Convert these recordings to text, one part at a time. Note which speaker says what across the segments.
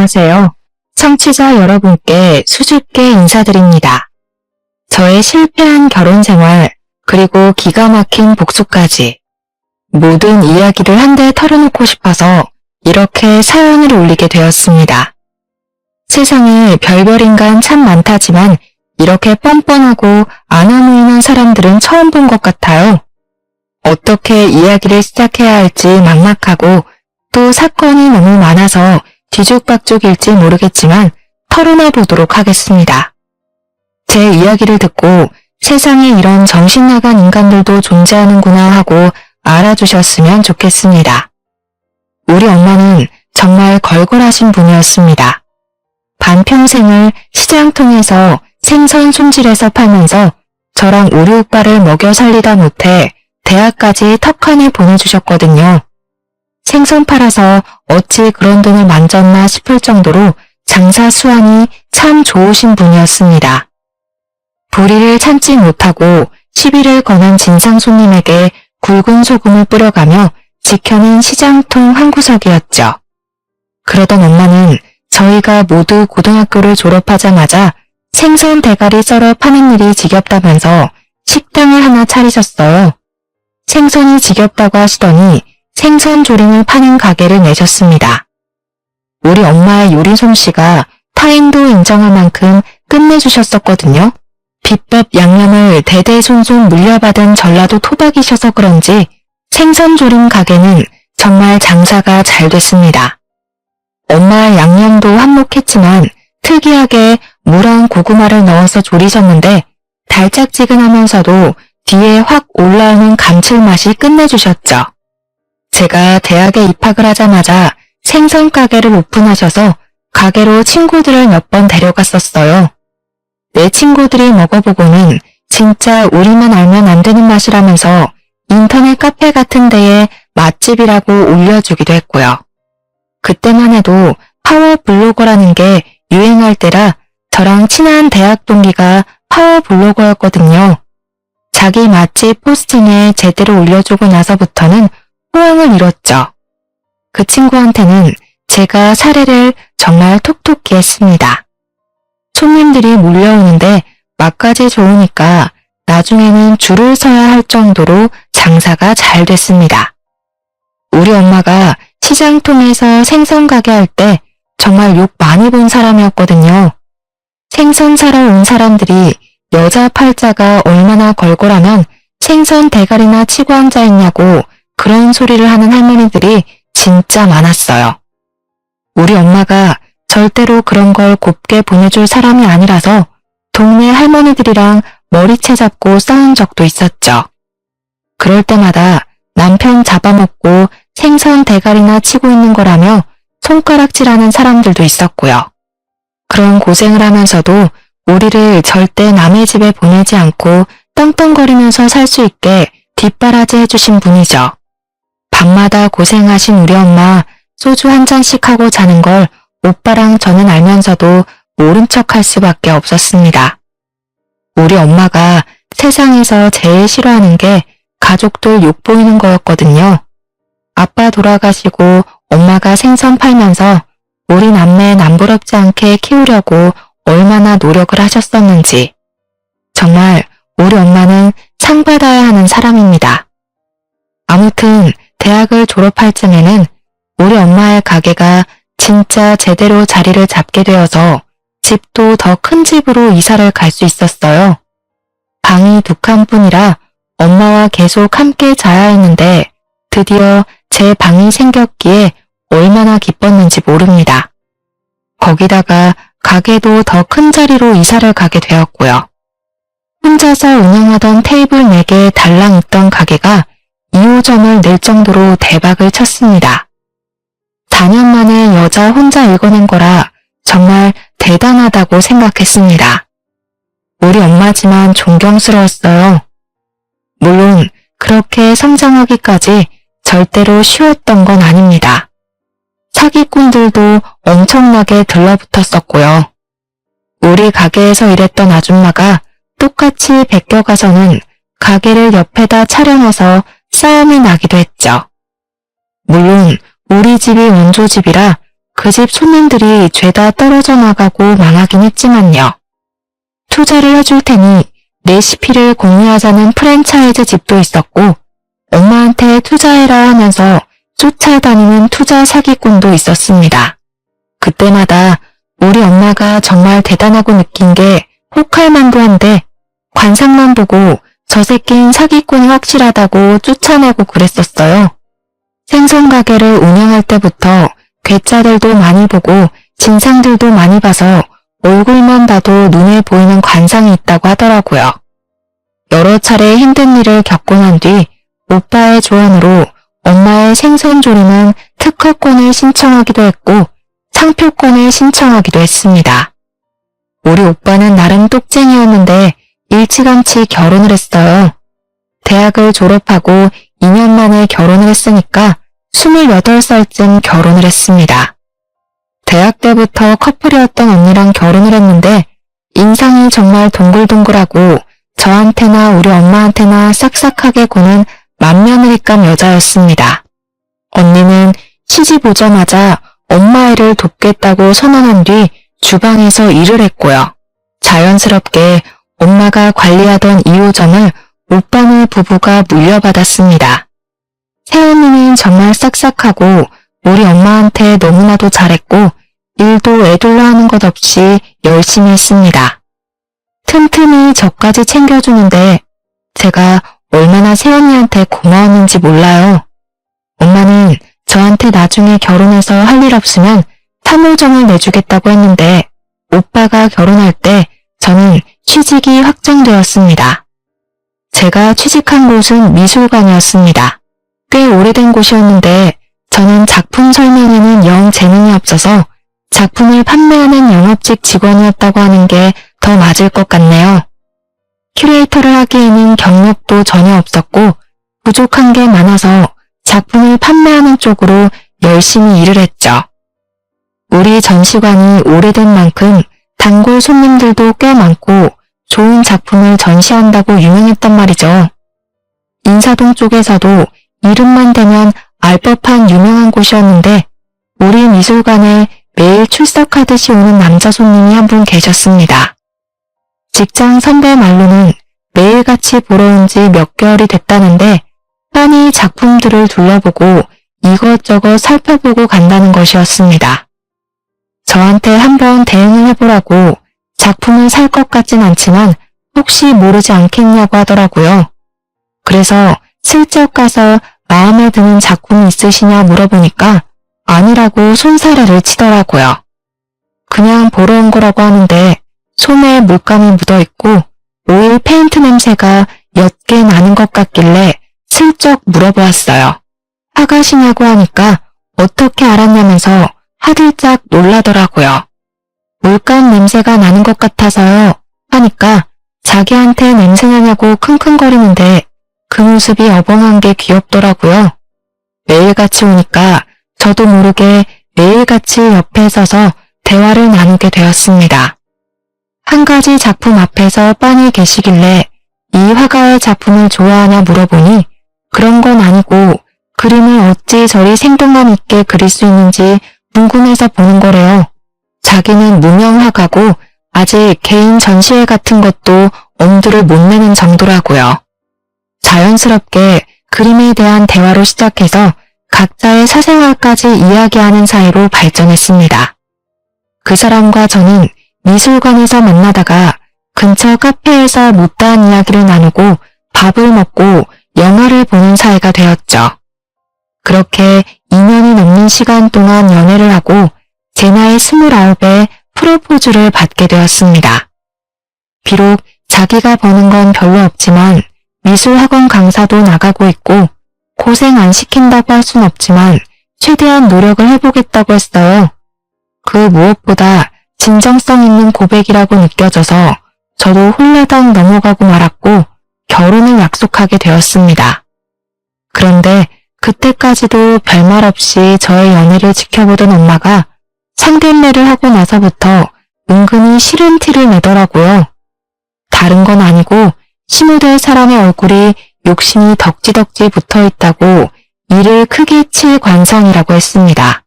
Speaker 1: 안녕하세요. 청취자 여러분께 수줍게 인사드립니다. 저의 실패한 결혼 생활, 그리고 기가 막힌 복수까지 모든 이야기를 한데 털어놓고 싶어서 이렇게 사연을 올리게 되었습니다. 세상에 별별 인간 참 많다지만 이렇게 뻔뻔하고 아나무인한 사람들은 처음 본 것 같아요. 어떻게 이야기를 시작해야 할지 막막하고 또 사건이 너무 많아서 뒤죽박죽일지 모르겠지만 털어놔 보도록 하겠습니다. 제 이야기를 듣고 세상에 이런 정신나간 인간들도 존재하는구나 하고 알아주셨으면 좋겠습니다. 우리 엄마는 정말 걸걸하신 분이었습니다. 반평생을 시장통에서 생선 손질해서 팔면서 저랑 우리 오빠를 먹여 살리다 못해 대학까지 턱하니 보내주셨거든요. 생선 팔아서 어찌 그런 돈을 만졌나 싶을 정도로 장사 수완이 참 좋으신 분이었습니다. 불의를 참지 못하고 시비를 거는 진상 손님에게 굵은 소금을 뿌려가며 지켜낸 시장통 한 구석이었죠. 그러던 엄마는 저희가 모두 고등학교를 졸업하자마자 생선 대가리 썰어 파는 일이 지겹다면서 식당을 하나 차리셨어요. 생선이 지겹다고 하시더니 생선 조림을 파는 가게를 내셨습니다. 우리 엄마의 요리 솜씨가 타인도 인정할 만큼 끝내주셨었거든요. 비법 양념을 대대손손 물려받은 전라도 토박이셔서 그런지 생선 조림 가게는 정말 장사가 잘 됐습니다. 엄마의 양념도 한몫했지만 특이하게 무랑 고구마를 넣어서 조리셨는데 달짝지근하면서도 뒤에 확 올라오는 감칠맛이 끝내주셨죠. 제가 대학에 입학을 하자마자 생선 가게를 오픈하셔서 가게로 친구들을 몇 번 데려갔었어요. 내 친구들이 먹어보고는 진짜 우리만 알면 안 되는 맛이라면서 인터넷 카페 같은 데에 맛집이라고 올려주기도 했고요. 그때만 해도 파워 블로거라는 게 유행할 때라 저랑 친한 대학 동기가 파워 블로거였거든요. 자기 맛집 포스팅에 제대로 올려주고 나서부터는 호황을 이뤘죠. 그 친구한테는 제가 사례를 정말 톡톡히 했습니다. 손님들이 몰려오는데 맛까지 좋으니까 나중에는 줄을 서야 할 정도로 장사가 잘 됐습니다. 우리 엄마가 시장통에서 생선 가게 할 때 정말 욕 많이 본 사람이었거든요. 생선 사러 온 사람들이 여자 팔자가 얼마나 걸걸하면 생선 대가리나 치고 앉아있냐고 그런 소리를 하는 할머니들이 진짜 많았어요. 우리 엄마가 절대로 그런 걸 곱게 보내줄 사람이 아니라서 동네 할머니들이랑 머리채 잡고 싸운 적도 있었죠. 그럴 때마다 남편 잡아먹고 생선 대가리나 치고 있는 거라며 손가락질하는 사람들도 있었고요. 그런 고생을 하면서도 우리를 절대 남의 집에 보내지 않고 떵떵거리면서 살 수 있게 뒷바라지 해주신 분이죠. 밤마다 고생하신 우리 엄마 소주 한 잔씩 하고 자는 걸 오빠랑 저는 알면서도 모른 척할 수밖에 없었습니다. 우리 엄마가 세상에서 제일 싫어하는 게 가족들 욕보이는 거였거든요. 아빠 돌아가시고 엄마가 생선 팔면서 우리 남매 남부럽지 않게 키우려고 얼마나 노력을 하셨었는지. 정말 우리 엄마는 상 받아야 하는 사람입니다. 아무튼 대학을 졸업할 쯤에는 우리 엄마의 가게가 진짜 제대로 자리를 잡게 되어서 집도 더 큰 집으로 이사를 갈 수 있었어요. 방이 2칸뿐이라 엄마와 계속 함께 자야 했는데 드디어 제 방이 생겼기에 얼마나 기뻤는지 모릅니다. 거기다가 가게도 더 큰 자리로 이사를 가게 되었고요. 혼자서 운영하던 테이블 4개 달랑 있던 가게가 2호점을 낼 정도로 대박을 쳤습니다. 4년 만에 여자 혼자 읽어낸 거라 정말 대단하다고 생각했습니다. 우리 엄마지만 존경스러웠어요. 물론 그렇게 성장하기까지 절대로 쉬웠던 건 아닙니다. 사기꾼들도 엄청나게 들러붙었었고요. 우리 가게에서 일했던 아줌마가 똑같이 베껴가서는 가게를 옆에다 차려놔서 싸움이 나기도 했죠. 물론 우리 집이 원조집이라 그 집 손님들이 죄다 떨어져 나가고 망하긴 했지만요. 투자를 해줄 테니 레시피를 공유하자는 프랜차이즈 집도 있었고 엄마한테 투자해라 하면서 쫓아다니는 투자 사기꾼도 있었습니다. 그때마다 우리 엄마가 정말 대단하고 느낀 게 혹할만도 한데 관상만 보고 저 새끼는 사기꾼이 확실하다고 쫓아내고 그랬었어요. 생선 가게를 운영할 때부터 괴짜들도 많이 보고 진상들도 많이 봐서 얼굴만 봐도 눈에 보이는 관상이 있다고 하더라고요. 여러 차례 힘든 일을 겪고 난 뒤 오빠의 조언으로 엄마의 생선조림은 특허권을 신청하기도 했고 상표권을 신청하기도 했습니다. 우리 오빠는 나름 똑쟁이였는데 일찌감치 결혼을 했어요. 대학을 졸업하고 2년 만에 결혼을 했으니까 28살쯤 결혼을 했습니다. 대학 때부터 커플이었던 언니랑 결혼을 했는데 인상이 정말 동글동글하고 저한테나 우리 엄마한테나 싹싹하게 구는 맏며느리감 여자였습니다. 언니는 시집 오자마자 엄마 일을 돕겠다고 선언한 뒤 주방에서 일을 했고요. 자연스럽게 엄마가 관리하던 2호점을 오빠네 부부가 물려받았습니다. 새언니는 정말 싹싹하고 우리 엄마한테 너무나도 잘했고 일도 애들로 하는 것 없이 열심히 했습니다. 틈틈이 저까지 챙겨주는데 제가 얼마나 새언니한테 고마웠는지 몰라요. 엄마는 저한테 나중에 결혼해서 할 일 없으면 3호점을 내주겠다고 했는데 오빠가 결혼할 때 저는 취직이 확정되었습니다. 제가 취직한 곳은 미술관이었습니다. 꽤 오래된 곳이었는데 저는 작품 설명에는 영 재능이 없어서 작품을 판매하는 영업직 직원이었다고 하는 게 더 맞을 것 같네요. 큐레이터를 하기에는 경력도 전혀 없었고 부족한 게 많아서 작품을 판매하는 쪽으로 열심히 일을 했죠. 우리 전시관이 오래된 만큼 단골 손님들도 꽤 많고 좋은 작품을 전시한다고 유명했단 말이죠. 인사동 쪽에서도 이름만 대면 알 법한 유명한 곳이었는데 우리 미술관에 매일 출석하듯이 오는 남자 손님이 한 분 계셨습니다. 직장 선배 말로는 매일같이 보러 온 지 몇 개월이 됐다는데 빤히 작품들을 둘러보고 이것저것 살펴보고 간다는 것이었습니다. 저한테 한번 대응을 해보라고 작품을 살 것 같진 않지만 혹시 모르지 않겠냐고 하더라고요. 그래서 슬쩍 가서 마음에 드는 작품이 있으시냐 물어보니까 아니라고 손사래를 치더라고요. 그냥 보러 온 거라고 하는데 손에 물감이 묻어있고 오일 페인트 냄새가 옅게 나는 것 같길래 슬쩍 물어보았어요. 화가시냐고 하니까 어떻게 알았냐면서 하들짝 놀라더라고요. 물감 냄새가 나는 것 같아서요 하니까 자기한테 냄새나냐고 킁킁거리는데 그 모습이 어벙한 게 귀엽더라고요. 매일같이 오니까 저도 모르게 매일같이 옆에 서서 대화를 나누게 되었습니다. 한 가지 작품 앞에서 빤히 계시길래 이 화가의 작품을 좋아하냐 물어보니 그런 건 아니고 그림을 어찌 저리 생동감 있게 그릴 수 있는지 궁금해서 보는 거래요. 자기는 무명 화가고 아직 개인 전시회 같은 것도 엄두를 못 내는 정도라고요. 자연스럽게 그림에 대한 대화로 시작해서 각자의 사생활까지 이야기하는 사이로 발전했습니다. 그 사람과 저는 미술관에서 만나다가 근처 카페에서 못다한 이야기를 나누고 밥을 먹고 영화를 보는 사이가 되었죠. 그렇게 2년이 넘는 시간 동안 연애를 하고 제 나이 29에 프로포즈를 받게 되었습니다. 비록 자기가 버는 건 별로 없지만 미술학원 강사도 나가고 있고 고생 안 시킨다고 할 순 없지만 최대한 노력을 해보겠다고 했어요. 그 무엇보다 진정성 있는 고백이라고 느껴져서 저도 홀라당 넘어가고 말았고 결혼을 약속하게 되었습니다. 그런데 그때까지도 별말 없이 저의 연애를 지켜보던 엄마가 상견례를 하고 나서부터 은근히 싫은 티를 내더라고요. 다른 건 아니고 신우될 사람의 얼굴이 욕심이 덕지덕지 붙어있다고 이를 크게 칠 관상이라고 했습니다.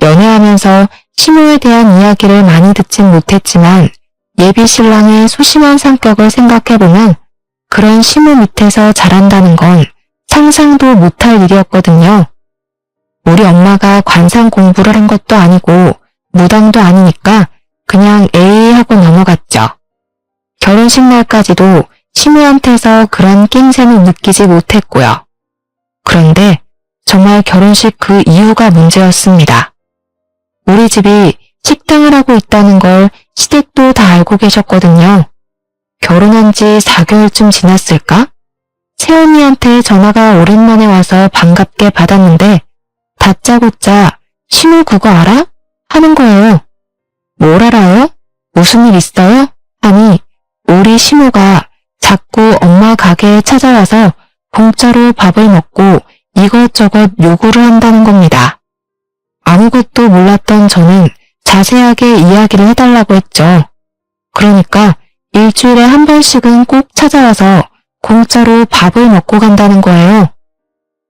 Speaker 1: 연애하면서 시모에 대한 이야기를 많이 듣진 못했지만 예비 신랑의 소심한 성격을 생각해보면 그런 시모 밑에서 자란다는 건 상상도 못할 일이었거든요. 우리 엄마가 관상 공부를 한 것도 아니고 무당도 아니니까 그냥 에이 하고 넘어갔죠. 결혼식 날까지도 시모한테서 그런 낌새는 느끼지 못했고요. 그런데 정말 결혼식 그 이유가 문제였습니다. 우리 집이 식당을 하고 있다는 걸 시댁도 다 알고 계셨거든요. 결혼한 지 4개월쯤 지났을까? 새언니한테 전화가 오랜만에 와서 반갑게 받았는데 다짜고짜 시모 그거 알아? 하는 거예요. 뭘 알아요? 무슨 일 있어요? 하니 우리 시모가 자꾸 엄마 가게에 찾아와서 공짜로 밥을 먹고 이것저것 요구를 한다는 겁니다. 아무것도 몰랐던 저는 자세하게 이야기를 해달라고 했죠. 그러니까 일주일에 한 번씩은 꼭 찾아와서 공짜로 밥을 먹고 간다는 거예요.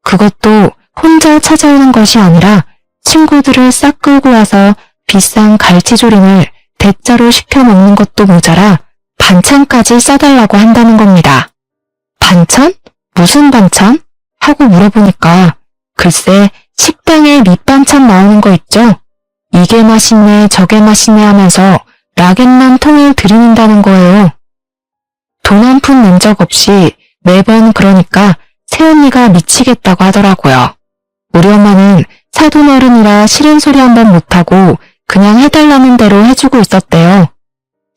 Speaker 1: 그것도 혼자 찾아오는 것이 아니라 친구들을 싹 끌고 와서 비싼 갈치조림을 대짜로 시켜 먹는 것도 모자라 반찬까지 싸달라고 한다는 겁니다. 반찬? 무슨 반찬? 하고 물어보니까 글쎄 식당에 밑반찬 나오는 거 있죠? 이게 맛있네 저게 맛있네 하면서 락앤만 통을 들이민다는 거예요. 돈 한 푼 낸 적 없이 매번 그러니까 새언니가 미치겠다고 하더라고요. 우리 엄마는 사돈 어른이라 싫은 소리 한 번 못하고 그냥 해달라는 대로 해주고 있었대요.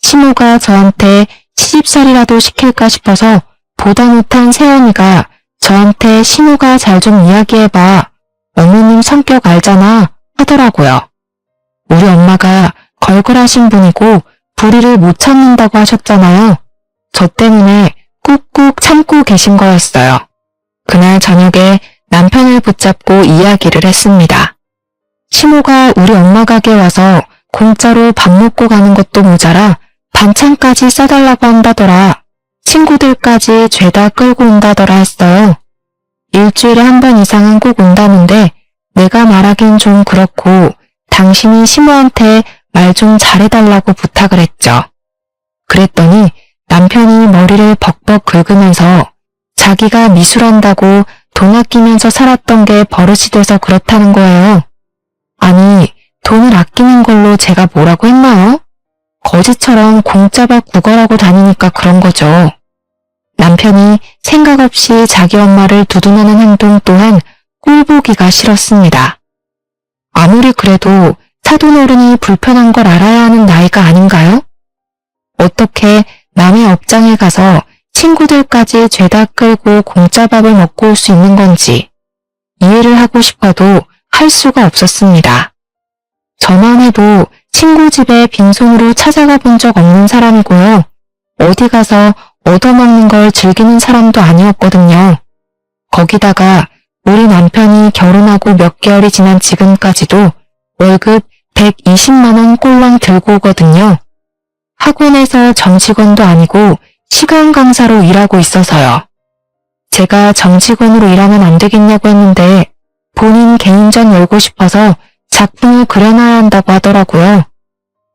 Speaker 1: 시모가 저한테 시집살이라도 시킬까 싶어서 보다 못한 새언니가 저한테 시모가 잘 좀 이야기해봐. 어머님 성격 알잖아 하더라고요. 우리 엄마가 걸걸하신 분이고 불의를 못 참는다고 하셨잖아요. 저 때문에 꾹꾹 참고 계신 거였어요. 그날 저녁에 남편을 붙잡고 이야기를 했습니다. 시모가 우리 엄마 가게 와서 공짜로 밥 먹고 가는 것도 모자라 반찬까지 싸달라고 한다더라. 친구들까지 죄다 끌고 온다더라 했어요. 일주일에 한 번 이상은 꼭 온다는데 내가 말하긴 좀 그렇고 당신이 시모한테 말 좀 잘해달라고 부탁을 했죠. 그랬더니 남편이 머리를 벅벅 긁으면서 자기가 미술한다고 돈 아끼면서 살았던 게 버릇이 돼서 그렇다는 거예요. 아니, 돈을 아끼는 걸로 제가 뭐라고 했나요? 거지처럼 공짜밥 구걸하고 다니니까 그런 거죠. 남편이 생각 없이 자기 엄마를 두둔하는 행동 또한 꼴보기가 싫었습니다. 아무리 그래도 사돈 어른이 불편한 걸 알아야 하는 나이가 아닌가요? 어떻게 남의 업장에 가서 친구들까지 죄다 끌고 공짜밥을 먹고 올 수 있는 건지 이해를 하고 싶어도 할 수가 없었습니다. 저만 해도 친구 집에 빈손으로 찾아가 본 적 없는 사람이고요. 어디 가서 얻어먹는 걸 즐기는 사람도 아니었거든요. 거기다가 우리 남편이 결혼하고 몇 개월이 지난 지금까지도 월급 120만 원 꼴랑 들고 오거든요. 학원에서 정직원도 아니고 시간 강사로 일하고 있어서요. 제가 정직원으로 일하면 안 되겠냐고 했는데 본인 개인전 열고 싶어서 작품을 그려놔야 한다고 하더라고요.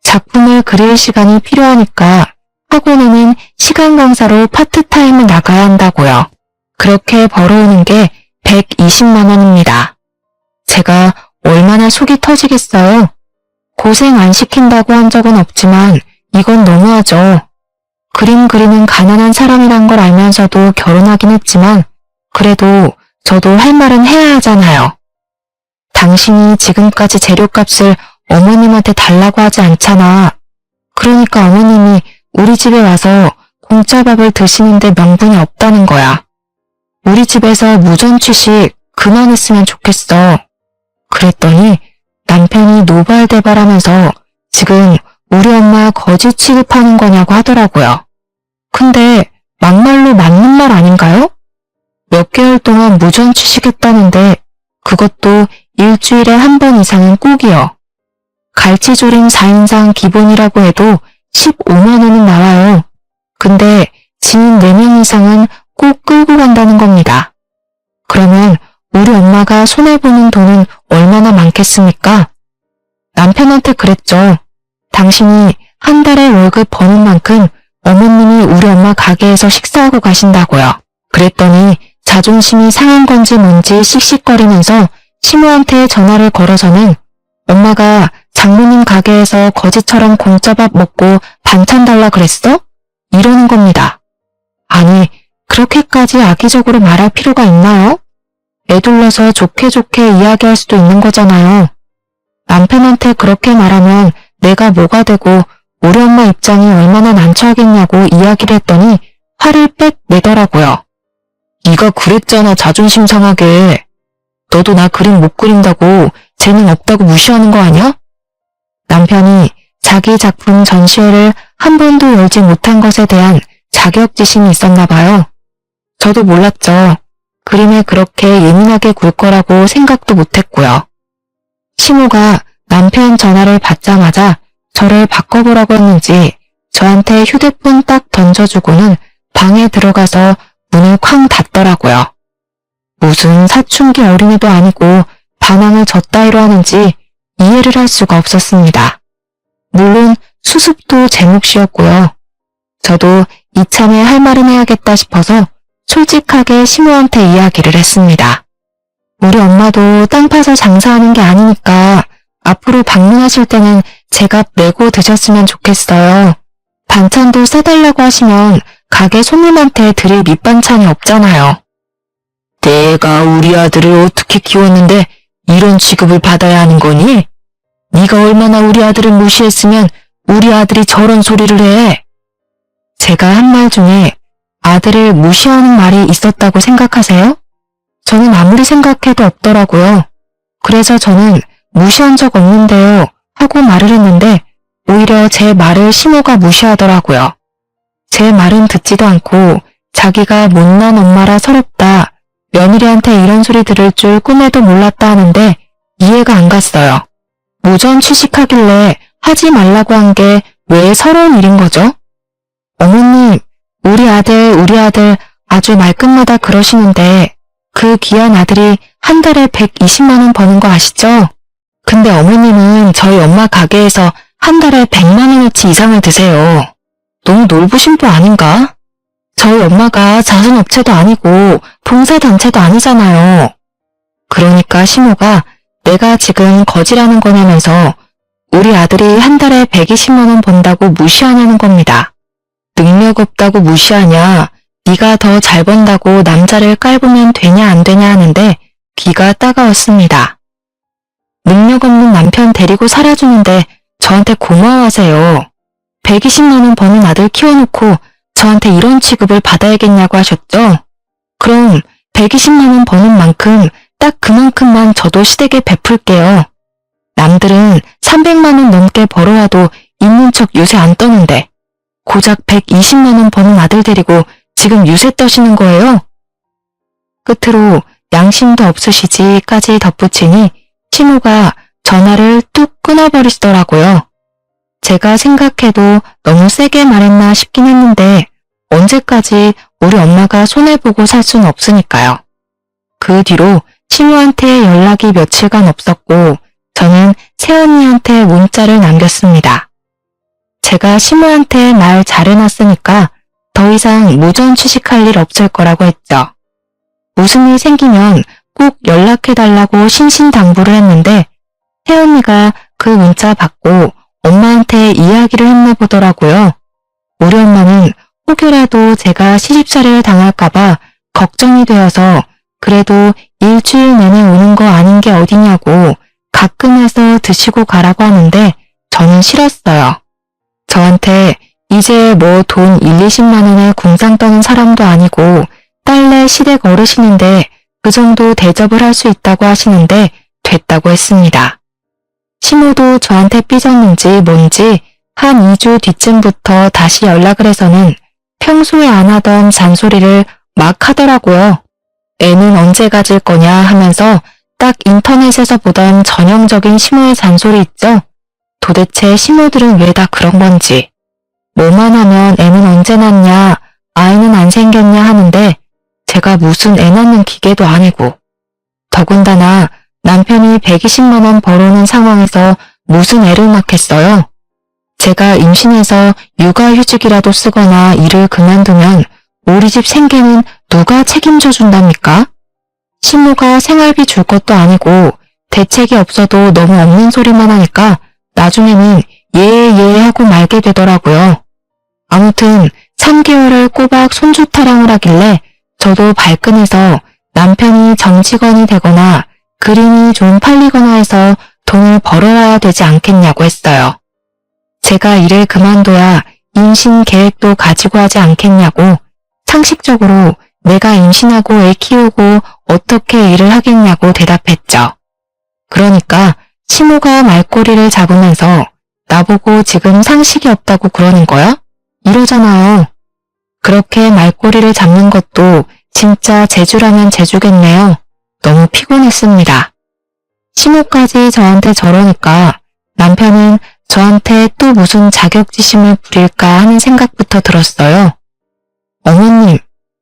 Speaker 1: 작품을 그릴 시간이 필요하니까 학원에는 시간 강사로 파트타임을 나가야 한다고요. 그렇게 벌어오는 게 120만 원입니다. 제가 얼마나 속이 터지겠어요? 고생 안 시킨다고 한 적은 없지만 이건 너무하죠. 그림 그리는 가난한 사람이란 걸 알면서도 결혼하긴 했지만 그래도 저도 할 말은 해야 하잖아요. 당신이 지금까지 재료값을 어머님한테 달라고 하지 않잖아. 그러니까 어머님이 우리 집에 와서 공짜밥을 드시는데 명분이 없다는 거야. 우리 집에서 무전취식 그만했으면 좋겠어. 그랬더니 남편이 노발대발하면서 지금 우리 엄마 거지 취급하는 거냐고 하더라고요. 근데 막말로 맞는 말 아닌가요? 몇 개월 동안 무전취식했다는데 그것도 일주일에 한 번 이상은 꼭이요. 갈치조림 4인상 기본이라고 해도 15만 원은 나와요. 근데 지인 4명 이상은 꼭 끌고 간다는 겁니다. 그러면 우리 엄마가 손해보는 돈은 얼마나 많겠습니까? 남편한테 그랬죠. 당신이 한 달에 월급 버는 만큼 어머님이 우리 엄마 가게에서 식사하고 가신다고요. 그랬더니 자존심이 상한 건지 뭔지 씩씩거리면서 시모한테 전화를 걸어서는 엄마가 장모님 가게에서 거지처럼 공짜밥 먹고 반찬 달라 그랬어? 이러는 겁니다. 아니, 그렇게까지 악의적으로 말할 필요가 있나요? 애둘러서 좋게 이야기할 수도 있는 거잖아요. 남편한테 그렇게 말하면 내가 뭐가 되고 우리 엄마 입장이 얼마나 난처하겠냐고 이야기를 했더니 화를 빽 내더라고요. 네가 그랬잖아, 자존심 상하게. 너도 나 그림 못 그린다고 재능 없다고 무시하는 거 아니야? 남편이 자기 작품 전시회를 한 번도 열지 못한 것에 대한 자격지심이 있었나 봐요. 저도 몰랐죠. 그림에 그렇게 예민하게 굴 거라고 생각도 못했고요. 시모가 남편 전화를 받자마자 저를 바꿔보라고 했는지 저한테 휴대폰 딱 던져주고는 방에 들어가서 문을 쾅 닫더라고요. 무슨 사춘기 어린애도 아니고 반항을 저 따위로 하는지 이해를 할 수가 없었습니다. 물론 수습도 제 몫이었고요. 저도 이참에 할 말은 해야겠다 싶어서 솔직하게 시모한테 이야기를 했습니다. 우리 엄마도 땅 파서 장사하는 게 아니니까 앞으로 방문하실 때는 제값 내고 드셨으면 좋겠어요. 반찬도 싸달라고 하시면 가게 손님한테 드릴 밑반찬이 없잖아요. 내가 우리 아들을 어떻게 키웠는데 이런 취급을 받아야 하는 거니? 네가 얼마나 우리 아들을 무시했으면 우리 아들이 저런 소리를 해. 제가 한 말 중에 아들을 무시하는 말이 있었다고 생각하세요? 저는 아무리 생각해도 없더라고요. 그래서 저는 무시한 적 없는데요 하고 말을 했는데 오히려 제 말을 시모가 무시하더라고요. 제 말은 듣지도 않고 자기가 못난 엄마라 서럽다, 며느리한테 이런 소리 들을 줄 꿈에도 몰랐다 하는데 이해가 안 갔어요. 무전 취식하길래 하지 말라고 한 게 왜 서러운 일인 거죠? 어머님, 우리 아들 아주 말끝마다 그러시는데 그 귀한 아들이 한 달에 120만 원 버는 거 아시죠? 근데 어머님은 저희 엄마 가게에서 한 달에 100만 원어치 이상을 드세요. 너무 놀부심도 아닌가? 저희 엄마가 자선업체도 아니고 봉사단체도 아니잖아요. 그러니까 시모가 내가 지금 거지라는 거냐면서 우리 아들이 한 달에 120만 원 번다고 무시하냐는 겁니다. 능력 없다고 무시하냐, 네가 더 잘 번다고 남자를 깔보면 되냐 안 되냐 하는데 귀가 따가웠습니다. 능력 없는 남편 데리고 살아주는데 저한테 고마워하세요. 120만 원 버는 아들 키워놓고 저한테 이런 취급을 받아야겠냐고 하셨죠? 그럼 120만 원 버는 만큼 딱 그만큼만 저도 시댁에 베풀게요. 남들은 300만 원 넘게 벌어와도 있는 척 유세 안 떠는데 고작 120만 원 버는 아들 데리고 지금 유세 떠시는 거예요? 끝으로 양심도 없으시지까지 덧붙이니 시모가 전화를 뚝 끊어버리시더라고요. 제가 생각해도 너무 세게 말했나 싶긴 했는데 언제까지 우리 엄마가 손해보고 살 수는 없으니까요. 그 뒤로 시모한테 연락이 며칠간 없었고 저는 새언니한테 문자를 남겼습니다. 제가 시모한테 말 잘해놨으니까 더 이상 무전 취식할 일 없을 거라고 했죠. 무슨 일 생기면 꼭 연락해달라고 신신당부를 했는데 새언니가 그 문자 받고 엄마한테 이야기를 했나 보더라고요. 우리 엄마는 혹여라도 제가 시집살이를 당할까봐 걱정이 되어서 그래도 일주일 내내 오는 거 아닌 게 어디냐고 가끔 와서 드시고 가라고 하는데 저는 싫었어요. 저한테 이제 뭐 돈 20만 원에 궁상 떠는 사람도 아니고 딸내 시댁 어르신인데 그 정도 대접을 할 수 있다고 하시는데 됐다고 했습니다. 시모도 저한테 삐졌는지 뭔지 한 2주 뒤쯤부터 다시 연락을 해서는 평소에 안 하던 잔소리를 막 하더라고요. 애는 언제 가질 거냐 하면서 딱 인터넷에서 보던 전형적인 시모의 잔소리 있죠? 도대체 시모들은 왜 다 그런 건지. 뭐만 하면 애는 언제 낳냐, 아이는 안 생겼냐 하는데 제가 무슨 애 낳는 기계도 아니고 더군다나 남편이 120만 원 벌어오는 상황에서 무슨 애를 낳겠어요? 제가 임신해서 육아휴직이라도 쓰거나 일을 그만두면 우리 집 생계는 누가 책임져 준답니까? 시모가 생활비 줄 것도 아니고 대책이 없어도 너무 없는 소리만 하니까 나중에는 예 하고 말게 되더라고요. 아무튼 3개월을 꼬박 손주 타령을 하길래 저도 발끈해서 남편이 정직원이 되거나 그림이 좀 팔리거나 해서 돈을 벌어와야 되지 않겠냐고 했어요. 제가 일을 그만둬야 임신 계획도 가지고 하지 않겠냐고, 상식적으로 내가 임신하고 애 키우고 어떻게 일을 하겠냐고 대답했죠. 그러니까 시모가 말꼬리를 잡으면서 나보고 지금 상식이 없다고 그러는 거야? 이러잖아요. 그렇게 말꼬리를 잡는 것도 진짜 재주라면 재주겠네요. 너무 피곤했습니다. 시모까지 저한테 저러니까 남편은 저한테 또 무슨 자격지심을 부릴까 하는 생각부터 들었어요. 어머님,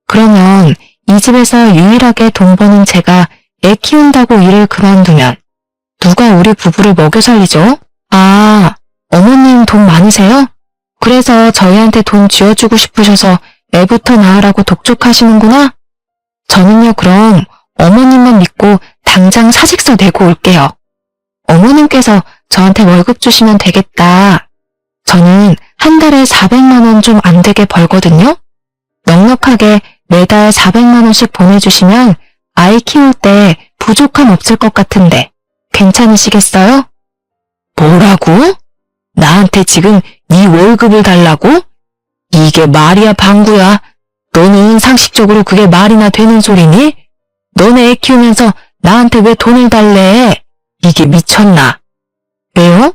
Speaker 1: 그러면 이 집에서 유일하게 돈 버는 제가 애 키운다고 일을 그만두면 누가 우리 부부를 먹여 살리죠? 아, 어머님 돈 많으세요? 그래서 저희한테 돈 쥐어주고 싶으셔서 애부터 낳으라고 독촉하시는구나? 저는요 그럼 어머님만 믿고 당장 사직서 내고 올게요. 어머님께서 저한테 월급 주시면 되겠다. 저는 한 달에 400만 원 좀 안 되게 벌거든요. 넉넉하게 매달 400만 원씩 보내주시면 아이 키울 때 부족함 없을 것 같은데 괜찮으시겠어요? 뭐라고? 나한테 지금 네 월급을 달라고? 이게 말이야 방구야. 너는 상식적으로 그게 말이나 되는 소리니? 너네 애 키우면서 나한테 왜 돈을 달래? 이게 미쳤나? 왜요?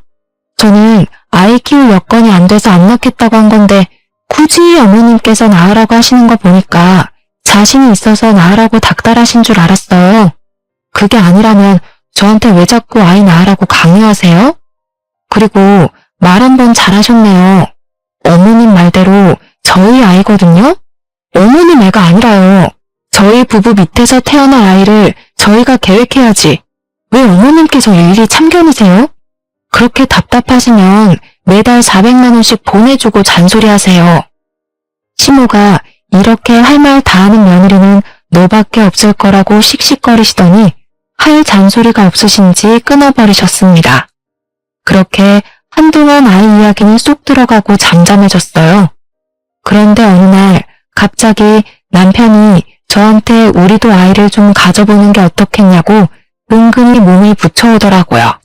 Speaker 1: 저는 아이 키울 여건이 안 돼서 안 낳겠다고 한 건데 굳이 어머님께서 낳으라고 하시는 거 보니까 자신이 있어서 낳으라고 닥달하신 줄 알았어요. 그게 아니라면 저한테 왜 자꾸 아이 낳으라고 강요하세요? 그리고 말 한 번 잘하셨네요. 어머님 말대로 저희 아이거든요? 어머님 애가 아니라요. 저희 부부 밑에서 태어날 아이를 저희가 계획해야지. 왜 어머님께서 일일이 참견이세요? 그렇게 답답하시면 매달 400만 원씩 보내주고 잔소리하세요. 시모가 이렇게 할 말 다 하는 며느리는 너밖에 없을 거라고 씩씩거리시더니 할 잔소리가 없으신지 끊어버리셨습니다. 그렇게 한동안 아이 이야기는 쏙 들어가고 잠잠해졌어요. 그런데 어느 날 갑자기 남편이 저한테 우리도 아이를 좀 가져보는 게 어떻겠냐고 은근히 몸을 붙여오더라고요.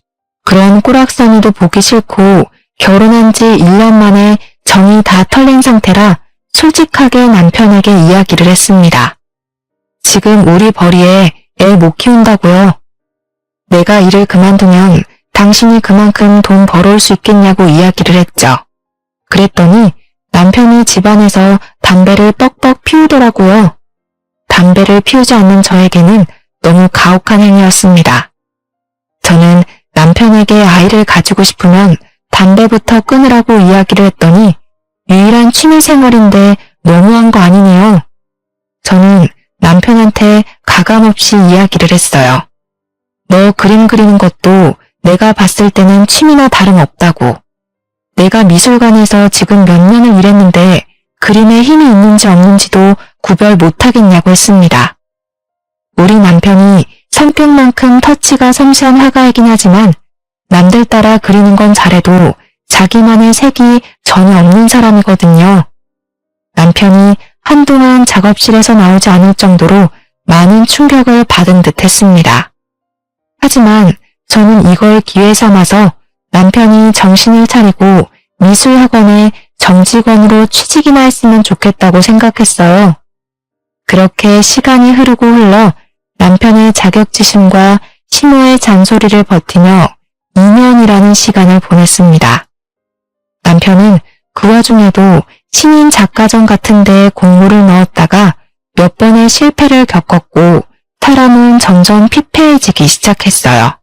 Speaker 1: 그런 꼬락서니도 보기 싫고 결혼한 지 1년 만에 정이 다 털린 상태라 솔직하게 남편에게 이야기를 했습니다. 지금 우리 벌이에 애 못 키운다고요. 내가 일을 그만두면 당신이 그만큼 돈 벌어올 수 있겠냐고 이야기를 했죠. 그랬더니 남편이 집안에서 담배를 뻑뻑 피우더라고요. 담배를 피우지 않는 저에게는 너무 가혹한 행위였습니다. 저는 남편에게 아이를 가지고 싶으면 담배부터 끊으라고 이야기를 했더니 유일한 취미생활인데 너무한 거 아니네요. 저는 남편한테 가감없이 이야기를 했어요. 너 그림 그리는 것도 내가 봤을 때는 취미나 다름없다고. 내가 미술관에서 지금 몇 년을 일했는데 그림에 힘이 있는지 없는지도 구별 못하겠냐고 했습니다. 우리 남편이 성격만큼 터치가 섬세한 화가이긴 하지만 남들 따라 그리는 건 잘해도 자기만의 색이 전혀 없는 사람이거든요. 남편이 한동안 작업실에서 나오지 않을 정도로 많은 충격을 받은 듯 했습니다. 하지만 저는 이걸 기회 삼아서 남편이 정신을 차리고 미술학원에 정직원으로 취직이나 했으면 좋겠다고 생각했어요. 그렇게 시간이 흐르고 흘러 남편의 자격지심과 시모의 잔소리를 버티며 2년이라는 시간을 보냈습니다. 남편은 그 와중에도 신인 작가전 같은 데에 공모를 넣었다가 몇 번의 실패를 겪었고 사람은 점점 피폐해지기 시작했어요.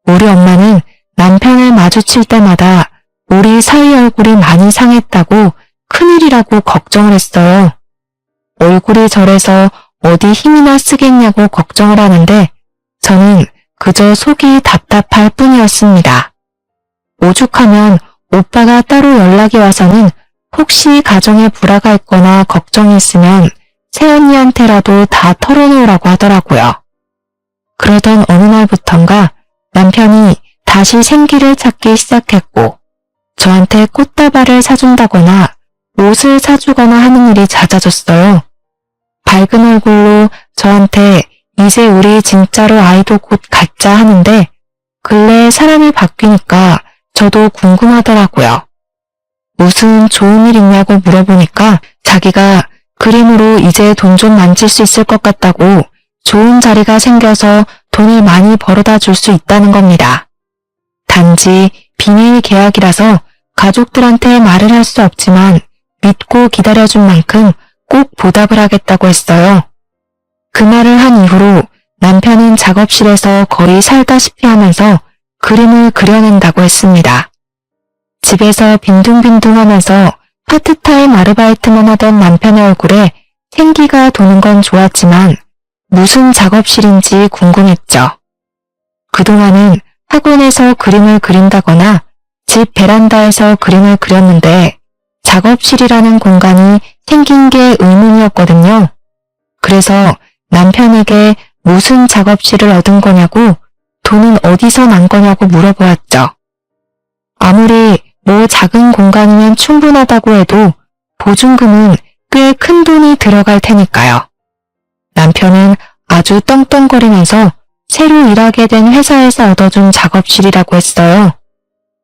Speaker 1: 우리 엄마는 남편을 마주칠 때마다 우리 사위 얼굴이 많이 상했다고 큰일이라고 걱정을 했어요. 얼굴이 저래서 어디 힘이나 쓰겠냐고 걱정을 하는데 저는 그저 속이 답답할 뿐이었습니다. 오죽하면 오빠가 따로 연락이 와서는 혹시 가정에 불화가 있거나 걱정이 있으면 새언니한테라도 다 털어놓으라고 하더라고요. 그러던 어느 날부턴가 남편이 다시 생기를 찾기 시작했고 저한테 꽃다발을 사준다거나 옷을 사주거나 하는 일이 잦아졌어요. 밝은 얼굴로 저한테 이제 우리 진짜로 아이도 곧 갖자 하는데 근래에 사람이 바뀌니까 저도 궁금하더라고요. 무슨 좋은 일 있냐고 물어보니까 자기가 그림으로 이제 돈 좀 만질 수 있을 것 같다고 좋은 자리가 생겨서 돈을 많이 벌어다 줄 수 있다는 겁니다. 단지 비밀 계약이라서 가족들한테 말을 할 수 없지만 믿고 기다려준 만큼 꼭 보답을 하겠다고 했어요. 그 말을 한 이후로 남편은 작업실에서 거의 살다시피 하면서 그림을 그려낸다고 했습니다. 집에서 빈둥빈둥하면서 파트타임 아르바이트만 하던 남편의 얼굴에 생기가 도는 건 좋았지만 무슨 작업실인지 궁금했죠. 그동안은 학원에서 그림을 그린다거나 집 베란다에서 그림을 그렸는데 작업실이라는 공간이 생긴 게 의문이었거든요. 그래서 남편에게 무슨 작업실을 얻은 거냐고 돈은 어디서 난 거냐고 물어보았죠. 아무리 뭐 작은 공간이면 충분하다고 해도 보증금은 꽤 큰 돈이 들어갈 테니까요. 남편은 아주 떵떵거리면서 새로 일하게 된 회사에서 얻어준 작업실이라고 했어요.